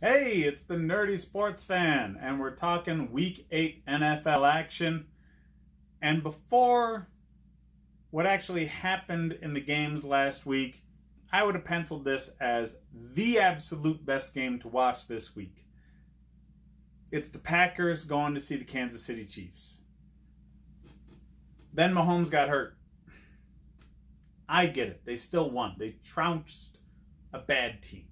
Hey, it's the Nerdy Sports Fan, and we're talking Week 8 NFL action. And before what actually happened in the games last week, I would have penciled this as the absolute best game to watch this week. It's the Packers going to see the Kansas City Chiefs. Then Mahomes got hurt. I get it. They still won. They trounced a bad team.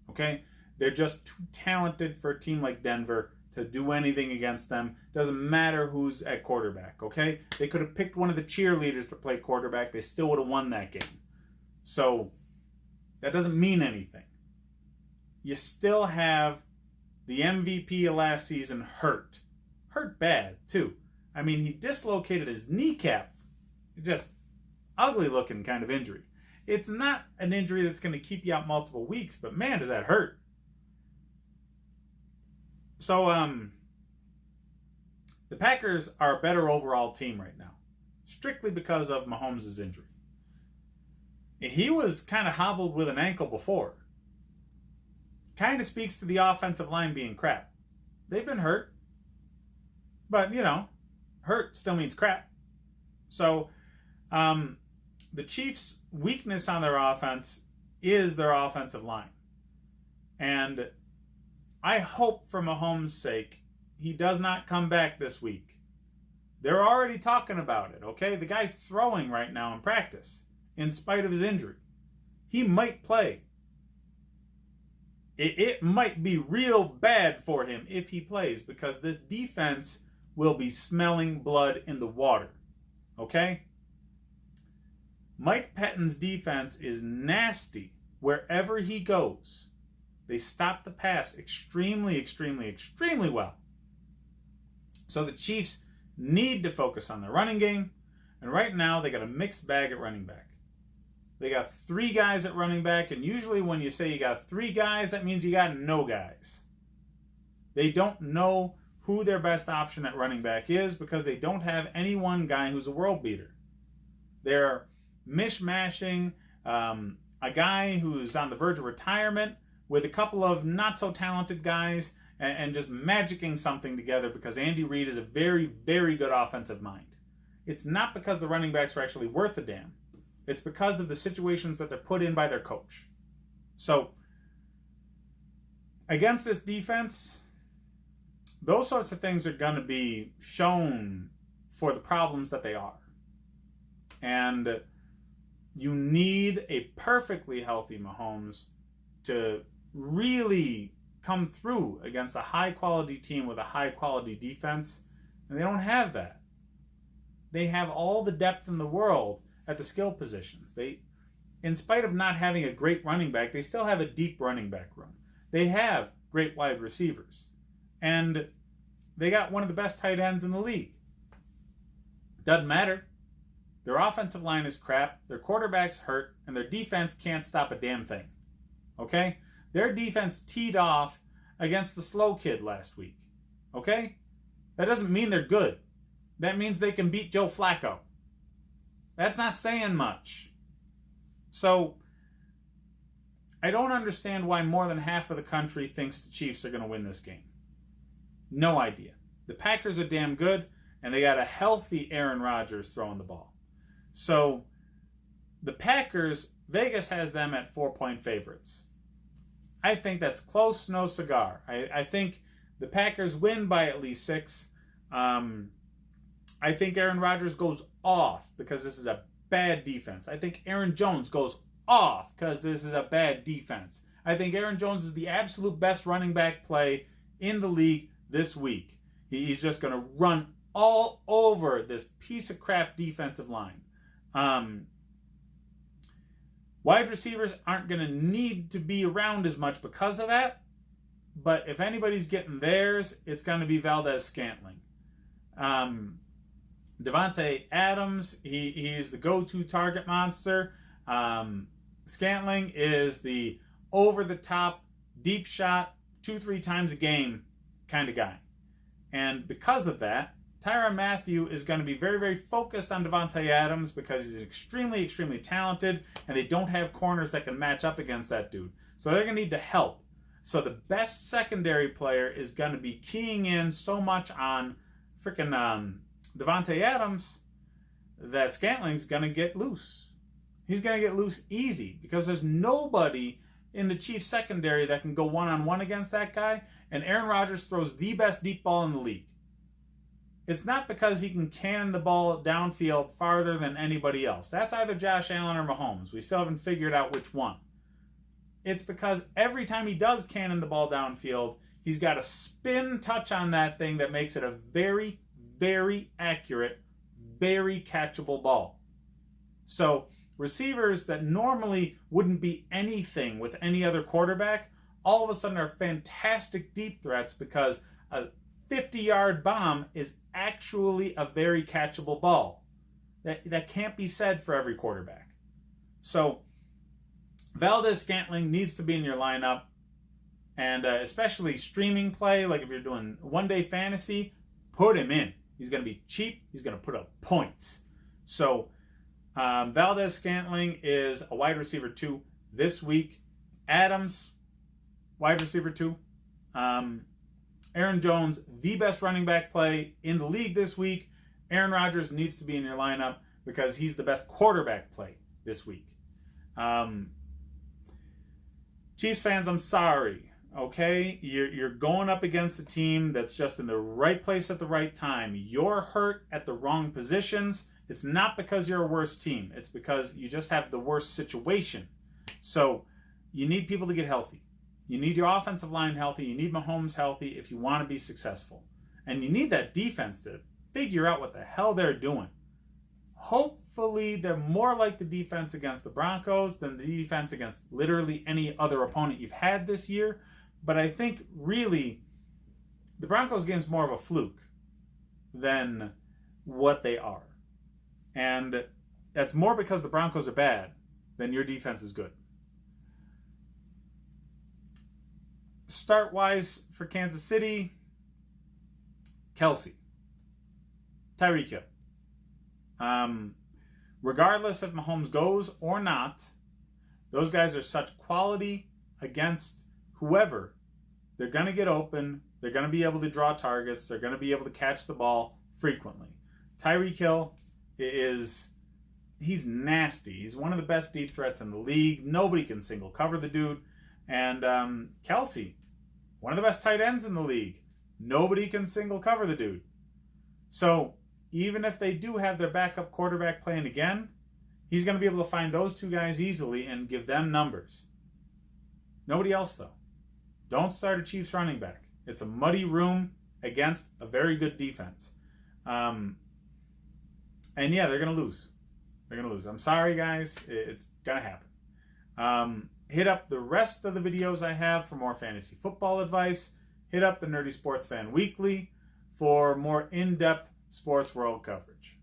Okay? They're just too talented for a team like Denver to do anything against them. Doesn't matter who's at quarterback, okay? They could have picked one of the cheerleaders to play quarterback. They still would have won that game. So that doesn't mean anything. You still have the MVP of last season hurt. Hurt bad, too. I mean, he dislocated his kneecap. Just ugly looking kind of injury. It's not an injury that's going to keep you out multiple weeks, but man, does that hurt. So, the Packers are a better overall team right now, strictly because of Mahomes' injury. He was kind of hobbled with an ankle before. Kind of speaks to the offensive line being crap. They've been hurt, but, hurt still means crap. So, the Chiefs' weakness on their offense is their offensive line. And I hope for Mahomes' sake he does not come back this week. They're already talking about it, okay? The guy's throwing right now in practice in spite of his injury. He might play. It might be real bad for him if he plays because this defense will be smelling blood in the water, okay? Mike Pettine's defense is nasty wherever he goes. They stop the pass extremely well. So the Chiefs need to focus on the running game. And right now, they got a mixed bag at running back. They got 3 guys at running back. And usually when you say you got 3 guys, that means you got no guys. They don't know who their best option at running back is because they don't have any one guy who's a world beater. They're mishmashing a guy who's on the verge of retirement with a couple of not so talented guys and just magicking something together because Andy Reid is a very, very good offensive mind. It's not because the running backs are actually worth a damn. It's because of the situations that they're put in by their coach. So, against this defense, those sorts of things are going to be shown for the problems that they are. And you need a perfectly healthy Mahomes to really come through against a high-quality team with a high-quality defense, and they don't have that. They have all the depth in the world at the skill positions. They, in spite of not having a great running back, they still have a deep running back room. They have great wide receivers, and they got one of the best tight ends in the league. Doesn't matter. Their offensive line is crap, their quarterback's hurt, and their defense can't stop a damn thing. Okay? Their defense teed off against the slow kid last week. Okay? That doesn't mean they're good. That means they can beat Joe Flacco. That's not saying much. So, I don't understand why more than half of the country thinks the Chiefs are going to win this game. No idea. The Packers are damn good, and they got a healthy Aaron Rodgers throwing the ball. So, the Packers, Vegas has them at 4-point favorites. I think that's close, no cigar. I think the Packers win by at least 6. I think Aaron Rodgers goes off because this is a bad defense. I think Aaron Jones goes off because this is a bad defense. I think Aaron Jones is the absolute best running back play in the league this week. He's just going to run all over this piece of crap defensive line. Wide receivers aren't going to need to be around as much because of that. But if anybody's getting theirs, it's going to be Valdez-Scantling. Davante Adams, he's the go-to target monster. Scantling is the over-the-top, deep shot, 2-3 times a game kind of guy. And because of that, Tyrann Mathieu is going to be very, very focused on Davante Adams because he's extremely talented, and they don't have corners that can match up against that dude. So they're going to need to help. So the best secondary player is going to be keying in so much on freaking Davante Adams that Scantling's going to get loose. He's going to get loose easy because there's nobody in the Chiefs secondary that can go one-on-one against that guy, and Aaron Rodgers throws the best deep ball in the league. It's not because he can cannon the ball downfield farther than anybody else. That's either Josh Allen or Mahomes. We still haven't figured out which one. It's because every time he does cannon the ball downfield, he's got a spin touch on that thing that makes it a very, very accurate, very catchable ball. So receivers that normally wouldn't be anything with any other quarterback, all of a sudden are fantastic deep threats because a 50-yard bomb is actually a very catchable ball. That can't be said for every quarterback. So Valdes-Scantling needs to be in your lineup, and especially streaming play, like if you're doing one-day fantasy, put him in. He's going to be cheap. He's going to put up points. So Valdes-Scantling is a wide receiver 2 this week. Adams, wide receiver 2. Aaron Jones, the best running back play in the league this week. Aaron Rodgers needs to be in your lineup because he's the best quarterback play this week. Chiefs fans, I'm sorry. Okay, you're going up against a team that's just in the right place at the right time. You're hurt at the wrong positions. It's not because you're a worse team. It's because you just have the worst situation. So you need people to get healthy. You need your offensive line healthy. You need Mahomes healthy if you want to be successful. And you need that defense to figure out what the hell they're doing. Hopefully they're more like the defense against the Broncos than the defense against literally any other opponent you've had this year. But I think really the Broncos game's more of a fluke than what they are. And that's more because the Broncos are bad than your defense is good. Start-wise for Kansas City, Kelce, Tyreek Hill. Regardless if Mahomes goes or not, those guys are such quality against whoever. They're going to get open. They're going to be able to draw targets. They're going to be able to catch the ball frequently. Tyreek Hill he's nasty. He's one of the best deep threats in the league. Nobody can single cover the dude. And Kelce, one of the best tight ends in the league. Nobody can single cover the dude. So even if they do have their backup quarterback playing again, he's going to be able to find those two guys easily and give them numbers. Nobody else, though. Don't start a Chiefs running back. It's a muddy room against a very good defense. And yeah, they're going to lose. They're going to lose. I'm sorry, guys. It's going to happen. Hit up the rest of the videos I have for more fantasy football advice. Hit up the Nerdy Sports Fan Weekly for more in-depth sports world coverage.